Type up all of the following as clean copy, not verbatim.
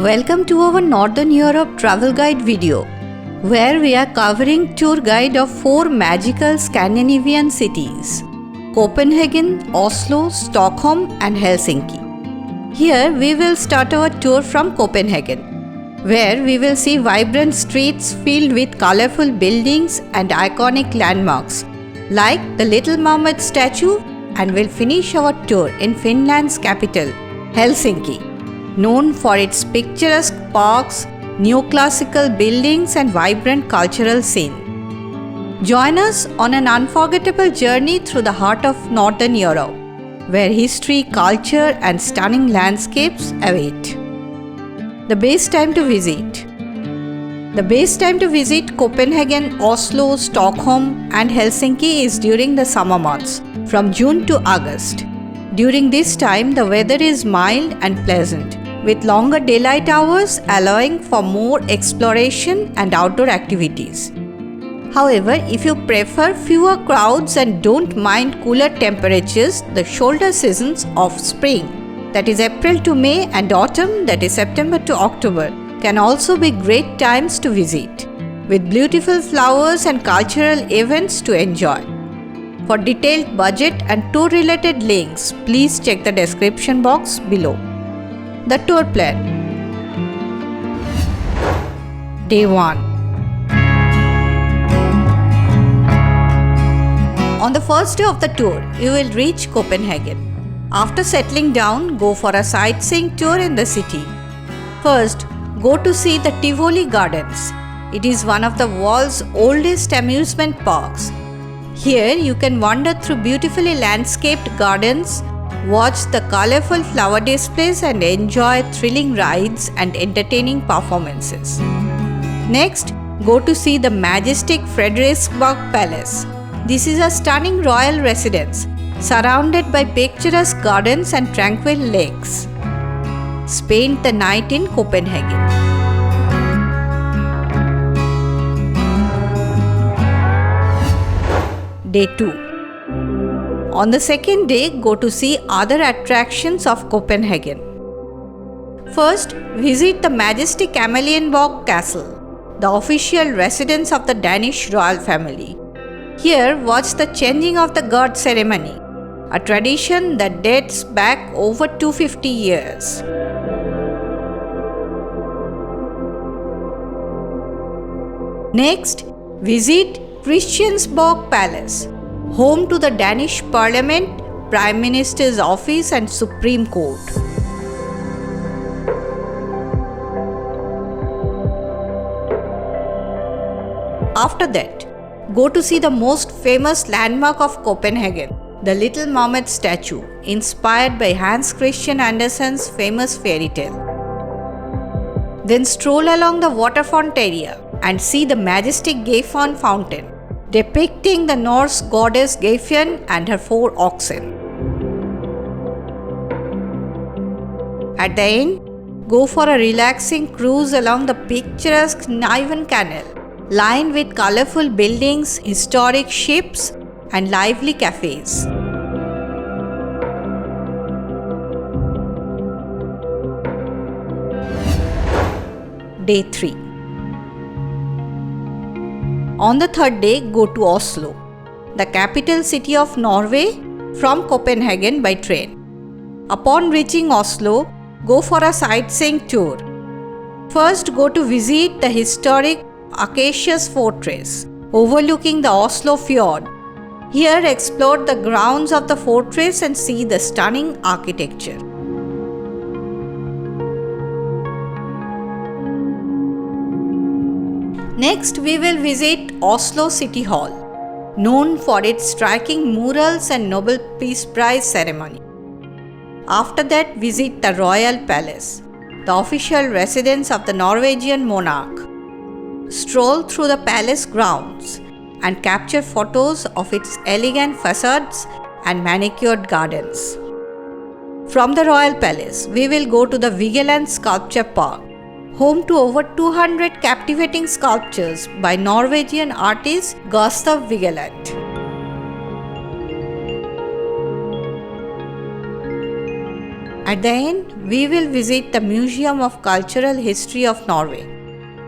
Welcome to our Northern Europe travel guide video, where we are covering tour guide of 4 magical Scandinavian cities: Copenhagen, Oslo, Stockholm and Helsinki. Here we will start our tour from Copenhagen, where we will see vibrant streets filled with colorful buildings and iconic landmarks like the Little Mermaid statue, and will finish our tour in Finland's capital, Helsinki, known for its picturesque parks, neoclassical buildings and vibrant cultural scene. Join us on an unforgettable journey through the heart of Northern Europe, where history, culture and stunning landscapes await. The best time to visit. The best time to visit Copenhagen, Oslo, Stockholm and Helsinki is during the summer months, from June to August. During this time, the weather is mild and pleasant, with longer daylight hours allowing for more exploration and outdoor activities. However, if you prefer fewer crowds and don't mind cooler temperatures, the shoulder seasons of spring, that is April to May, and autumn, that is September to October, can also be great times to visit, with beautiful flowers and cultural events to enjoy. For detailed budget and tour related links, please check the description box below. The tour plan. Day 1. On the first day of the tour, you will reach Copenhagen. After settling down, go for a sightseeing tour in the city. First, go to see the Tivoli Gardens. It is one of the world's oldest amusement parks. Here you can wander through beautifully landscaped gardens, watch the colorful flower displays and enjoy thrilling rides and entertaining performances. Next, go to see the majestic Frederiksborg Palace. This is a stunning royal residence, surrounded by picturesque gardens and tranquil lakes. Spend the night in Copenhagen. Day 2. On the second day, go to see other attractions of Copenhagen. First, visit the majestic Amalienborg Castle, the official residence of the Danish royal family. Here, watch the changing of the guard ceremony, a tradition that dates back over 250 years. Next, visit Christiansborg Palace, home to the Danish Parliament, Prime Minister's office and Supreme Court. After that, go to see the most famous landmark of Copenhagen, the Little Mermaid statue, inspired by Hans Christian Andersen's famous fairy tale. Then stroll along the waterfront area and see the majestic Geirfjord fountain, depicting the Norse goddess Geirfjord and her 4 oxen. At the end, go for a relaxing cruise along the picturesque Niven Canal, lined with colorful buildings, historic ships, and lively cafes. Day 3. On the third day, go to Oslo, the capital city of Norway, from Copenhagen by train. Upon reaching Oslo, go for a sightseeing tour. First, go to visit the historic Akershus Fortress, overlooking the Oslo Fjord. Here, explore the grounds of the fortress and see the stunning architecture. Next, we will visit Oslo City Hall, known for its striking murals and Nobel Peace Prize ceremony. After that, visit the Royal Palace, the official residence of the Norwegian monarch. Stroll through the palace grounds and capture photos of its elegant facades and manicured gardens. From the Royal Palace, we will go to the Vigeland Sculpture Park, home to over 200 captivating sculptures by Norwegian artist Gustav Vigeland. At the end, we will visit the Museum of Cultural History of Norway,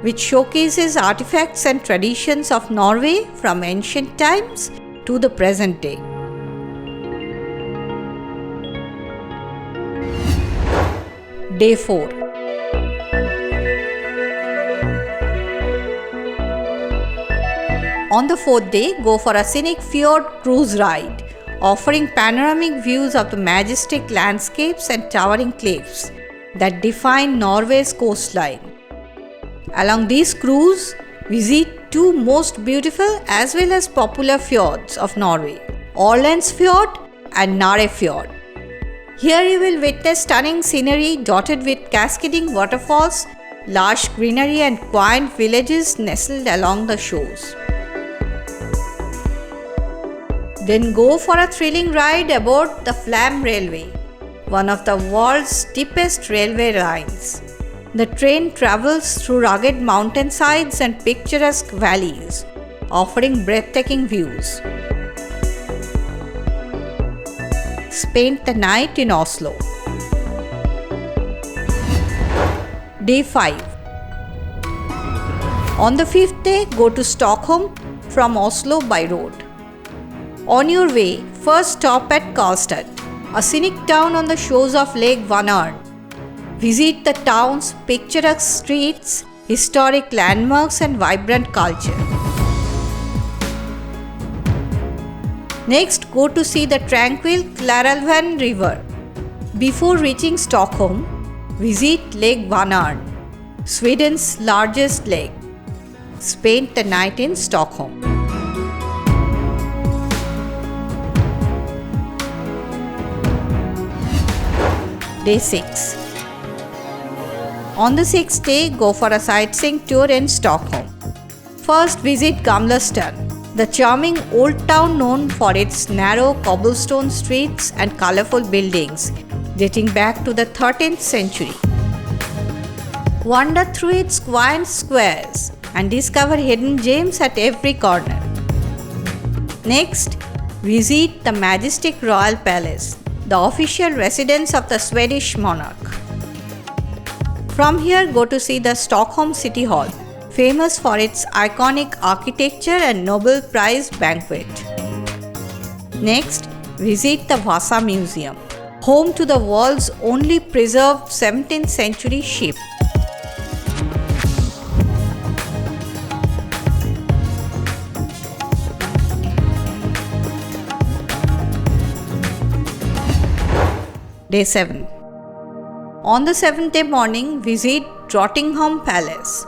which showcases artifacts and traditions of Norway from ancient times to the present day. Day 4. On the fourth day, go for a scenic fjord cruise ride, offering panoramic views of the majestic landscapes and towering cliffs that define Norway's coastline. Along this cruise, visit two most beautiful as well as popular fjords of Norway, Orlandsfjord and Narefjord. Here you will witness stunning scenery dotted with cascading waterfalls, lush greenery and quaint villages nestled along the shores. Then go for a thrilling ride aboard the Flam Railway, one of the world's steepest railway lines. The train travels through rugged mountainsides and picturesque valleys, offering breathtaking views. Spend the night in Oslo. Day 5. On the fifth day, go to Stockholm from Oslo by road. On your way, first stop at Karlstad, a scenic town on the shores of Lake Vänern. Visit the town's picturesque streets, historic landmarks and vibrant culture. Next, go to see the tranquil Klarälven River. Before reaching Stockholm, visit Lake Vänern, Sweden's largest lake. Spend the night in Stockholm. Day 6. On the sixth day, go for a sightseeing tour in Stockholm. First, visit Gamlestaden, the charming old town known for its narrow cobblestone streets and colorful buildings dating back to the 13th century. Wander through its quaint squares and discover hidden gems at every corner. Next, visit the majestic Royal Palace, the official residence of the Swedish monarch. From here, go to see the Stockholm City Hall, famous for its iconic architecture and Nobel Prize banquet. Next, visit the Vasa Museum, home to the world's only preserved 17th century ship. Day 7. On the seventh day morning, visit Drottningholm Palace.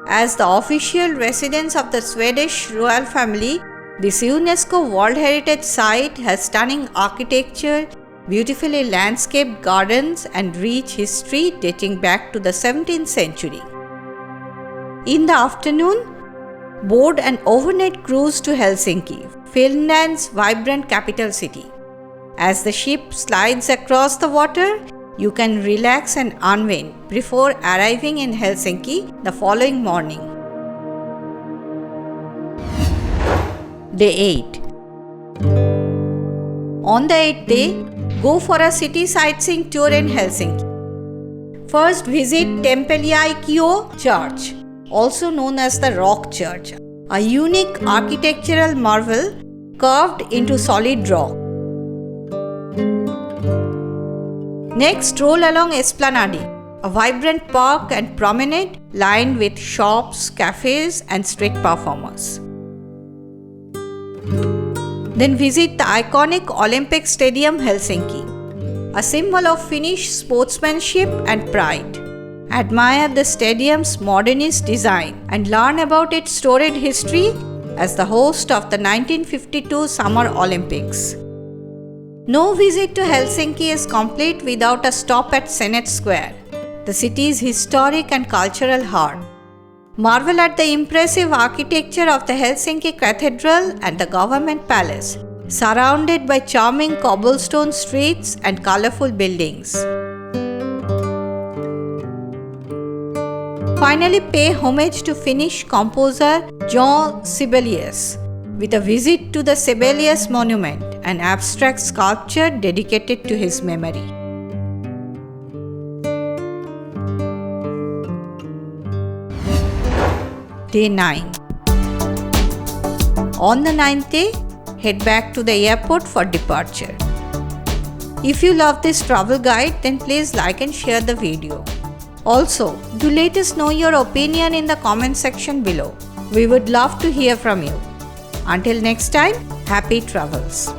As the official residence of the Swedish royal family, this UNESCO World Heritage Site has stunning architecture, beautifully landscaped gardens, and rich history dating back to the 17th century. In the afternoon, board an overnight cruise to Helsinki, Finland's vibrant capital city. As the ship slides across the water, you can relax and unwind before arriving in Helsinki the following morning. Day 8. On the 8th day, go for a city sightseeing tour in Helsinki. First, visit Temppeliaikio Church, also known as the Rock Church, a unique architectural marvel carved into solid rock. Next, stroll along Esplanade, a vibrant park and promenade lined with shops, cafes, and street performers. Then visit the iconic Olympic Stadium Helsinki, a symbol of Finnish sportsmanship and pride. Admire the stadium's modernist design and learn about its storied history as the host of the 1952 Summer Olympics. No visit to Helsinki is complete without a stop at Senate Square, the city's historic and cultural heart. Marvel at the impressive architecture of the Helsinki Cathedral and the Government Palace, surrounded by charming cobblestone streets and colorful buildings. Finally, pay homage to Finnish composer Jean Sibelius with a visit to the Sibelius Monument, an abstract sculpture dedicated to his memory. Day 9. On the 9th day, head back to the airport for departure. If you love this travel guide, then please like and share the video. Also, do let us know your opinion in the comment section below. We would love to hear from you. Until next time, happy travels.